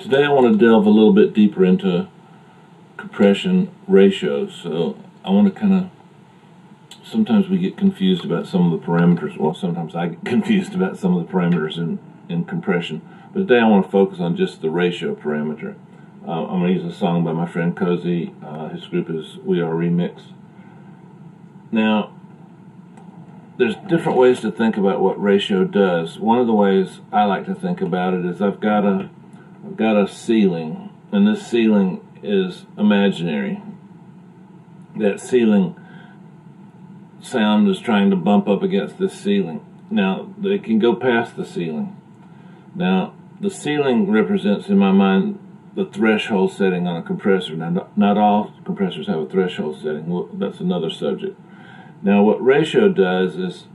Today I want to delve a little bit deeper into compression ratios. So I want to kind of, sometimes we get confused about some of the parameters. Well, sometimes I get confused about some of the parameters in compression. But today I want to focus on just the ratio parameter. I'm going to use a song by my friend Cozy. His group is We Are Remix. Now, there's different ways to think about what ratio does. One of the ways I like to think about it is I've got a ceiling, and this ceiling is imaginary. That ceiling sound is trying to bump up against this ceiling. Now, they can go past the ceiling. Now, the ceiling represents, in my mind, the threshold setting on a compressor. Now, not all compressors have a threshold setting. Well, that's another subject. Now, what ratio does is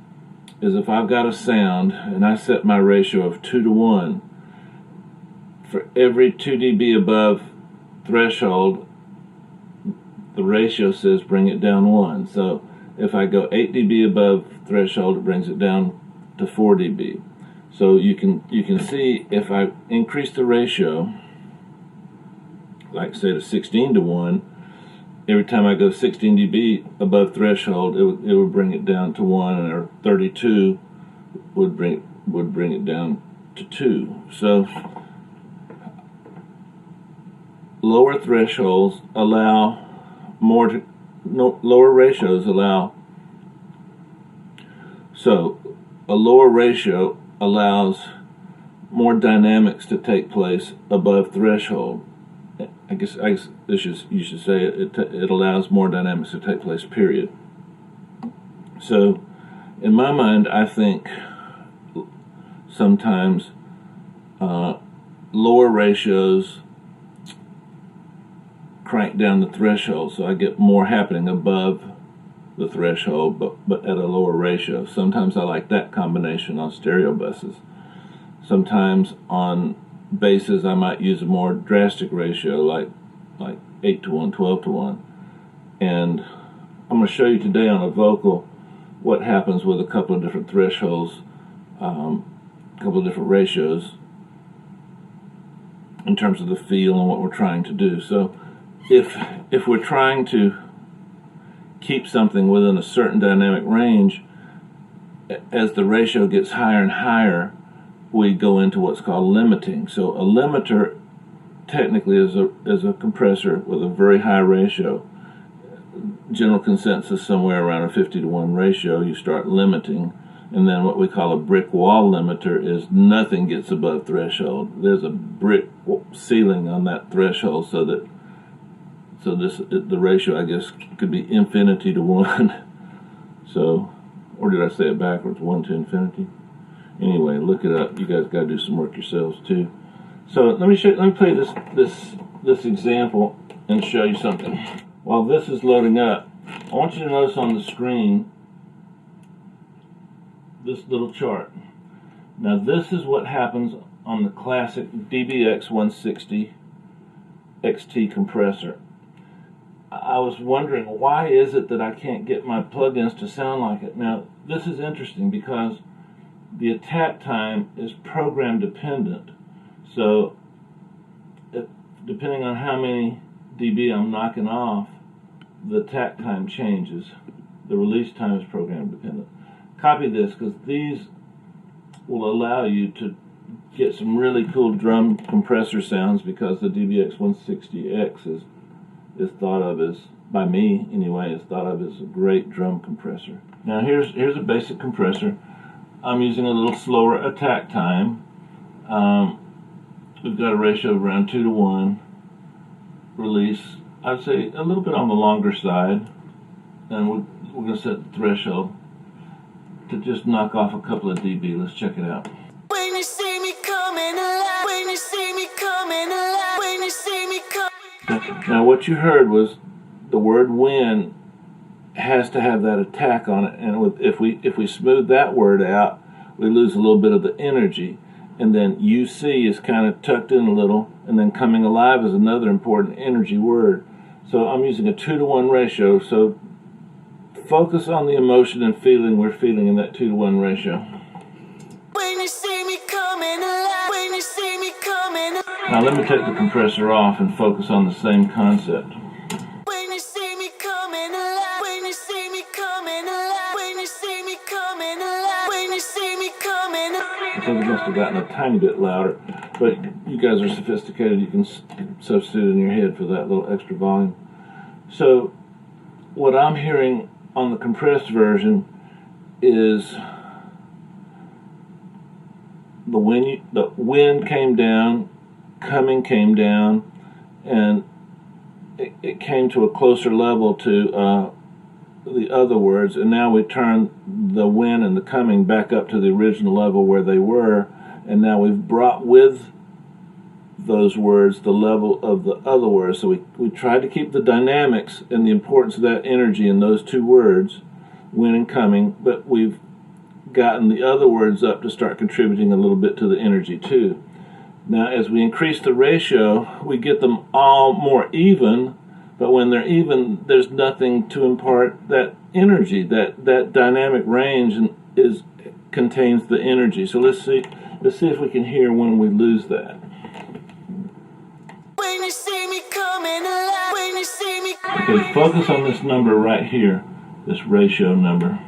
if I've got a sound and I set my ratio of 2 to 1, for every 2 dB above threshold, the ratio says bring it down 1. So if I go 8 dB above threshold, it brings it down to 4 dB. So you can see if I increase the ratio, like say to 16 to 1, every time I go 16 dB above threshold, it would bring it down to 1, or 32 would bring it down to 2. So lower thresholds allow lower ratios allow. So a lower ratio allows more dynamics to take place above threshold. I guess you should say it allows more dynamics to take place, period. So in my mind, I think sometimes lower ratios crank down the threshold, so I get more happening above the threshold, but at a lower ratio. Sometimes I like that combination on stereo buses. Sometimes on basses I might use a more drastic ratio, like 8 to 1, 12 to 1. And I'm going to show you today on a vocal what happens with a couple of different thresholds, a couple of different ratios in terms of the feel and what we're trying to do. So if we're trying to keep something within a certain dynamic range, as the ratio gets higher and higher, we go into what's called limiting. So a limiter technically is a compressor with a very high ratio. General consensus somewhere around a 50 to 1 ratio, you start limiting. And then what we call a brick wall limiter is nothing gets above threshold. There's a brick ceiling on that threshold, so the ratio, I guess, could be infinity to 1. So, or did I say it backwards? 1 to infinity? Anyway, look it up. You guys got to do some work yourselves too. So let me play this example and show you something. While this is loading up, I want you to notice on the screen this little chart. Now this is what happens on the classic DBX 160 XT compressor. I was wondering, why is it that I can't get my plugins to sound like it? Now this is interesting because the attack time is program dependent. So depending on how many dB I'm knocking off, the attack time changes. The release time is program dependent. Copy this, because these will allow you to get some really cool drum compressor sounds, because the DBX 160X is thought of as, by me anyway, is thought of as a great drum compressor. Now here's a basic compressor. I'm using a little slower attack time. We've got a ratio of around 2 to 1. Release, I'd say a little bit on the longer side. And we're going to set the threshold to just knock off a couple of dB. Let's check it out. When you see me coming alive, when you see me coming alive, when you see me coming. Now what you heard was the word when has to have that attack on it, and if we smooth that word out, we lose a little bit of the energy. And then UC is kind of tucked in a little, and then coming alive is another important energy word. So I'm using a 2 to 1 ratio, so focus on the emotion and feeling we're feeling in that 2 to 1 ratio. When you see me coming alive, when you see me coming alive. Now let me take the compressor off and focus on the same concept. When you see me coming alive, when you see me coming alive, when you see me coming alive, when you see me coming alive. I think it must have gotten a tiny bit louder, but you guys are sophisticated. You can substitute in your head for that little extra volume. So what I'm hearing on the compressed version is the wind came down, coming came down, and it came to a closer level to the other words, and now we turn the wind and the coming back up to the original level where they were, and now we've brought with those words the level of the other words. So we tried to keep the dynamics and the importance of that energy in those two words, wind and coming, but we've gotten the other words up to start contributing a little bit to the energy too. Now as we increase the ratio, we get them all more even, but when they're even, there's nothing to impart that energy. That dynamic range contains the energy. So let's see if we can hear when we lose that. When you see me coming alive, when you see me. Okay, focus on this number right here, this ratio number.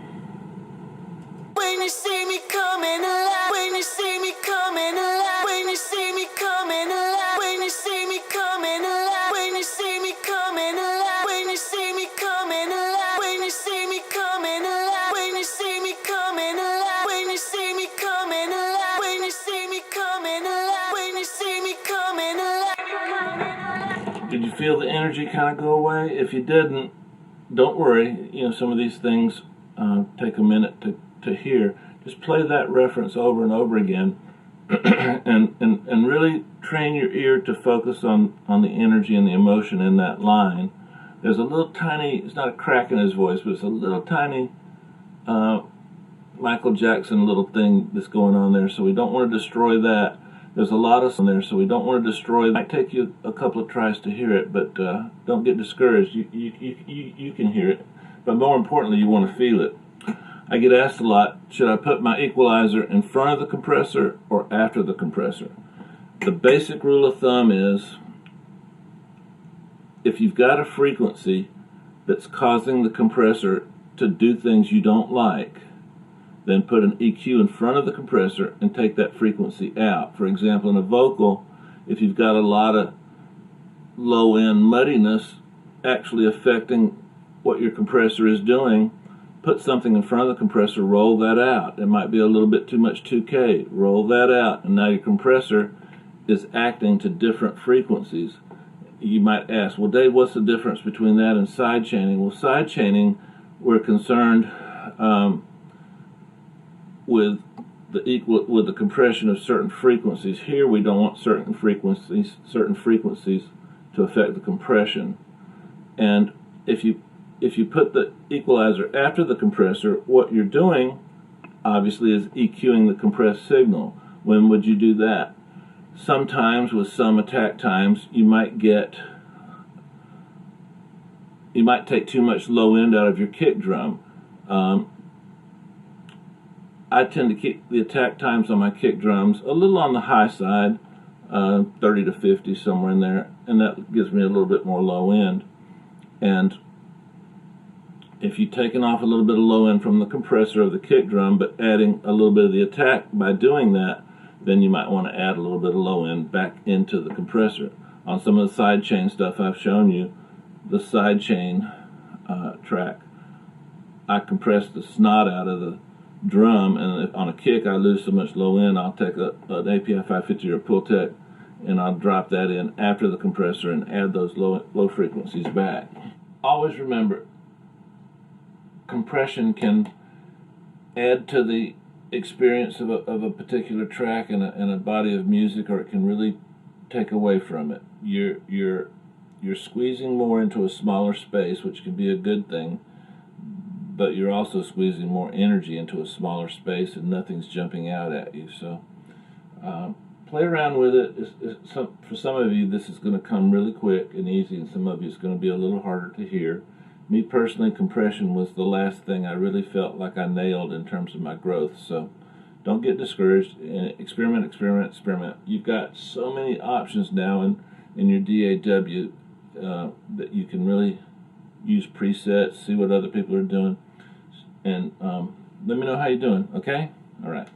When you see me coming alive, when you see me coming alive, when you see me coming alive, when you see me coming alive, when you see me coming alive, when you see me coming alive, when you see me coming alive, when you see me coming alive, when you see me coming alive, when you see me coming alive, when you see me coming alive. Did you feel the energy kind of go away? If you didn't, don't worry. You know, some of these things take a minute to hear. Just play that reference over and over again and really train your ear to focus on the energy and the emotion in that line. There's a little tiny, it's not a crack in his voice, but it's a little tiny Michael Jackson little thing that's going on there, so we don't want to destroy that. There's a lot of there, so we don't want to destroy it. It might take you a couple of tries to hear it, but don't get discouraged. You can hear it, but more importantly, you want to feel it. I get asked a lot, should I put my equalizer in front of the compressor or after the compressor? The basic rule of thumb is, if you've got a frequency that's causing the compressor to do things you don't like, then put an EQ in front of the compressor and take that frequency out. For example, in a vocal, if you've got a lot of low-end muddiness actually affecting what your compressor is doing, put something in front of the compressor, roll that out. It might be a little bit too much 2K, roll that out, and now your compressor is acting to different frequencies. You might ask, well, Dave, what's the difference between that and side chaining? Well, side chaining, we're concerned with the compression of certain frequencies. Here we don't want certain frequencies to affect the compression. And if you put the equalizer after the compressor, what you're doing obviously is EQing the compressed signal. When would you do that? Sometimes with some attack times you might take too much low end out of your kick drum. I tend to keep the attack times on my kick drums a little on the high side, 30 to 50, somewhere in there, and that gives me a little bit more low end. And if you've taken off a little bit of low end from the compressor of the kick drum, but adding a little bit of the attack by doing that, then you might want to add a little bit of low end back into the compressor. On some of the side chain stuff I've shown you, the side chain track, I compress the snot out of the drum, and if on a kick I lose so much low end, I'll take an API 550 or Pultec and I'll drop that in after the compressor and add those low frequencies back. Always remember, compression can add to the experience of a particular track and a body of music, or it can really take away from it. You're squeezing more into a smaller space, which can be a good thing, but you're also squeezing more energy into a smaller space and nothing's jumping out at you. So play around with it. For some of you this is going to come really quick and easy, and some of you it's going to be a little harder to hear. Me personally, compression was the last thing I really felt like I nailed in terms of my growth. So don't get discouraged. Experiment, experiment, experiment. You've got so many options now in your DAW that you can really use presets, see what other people are doing, and let me know how you're doing. Okay? All right.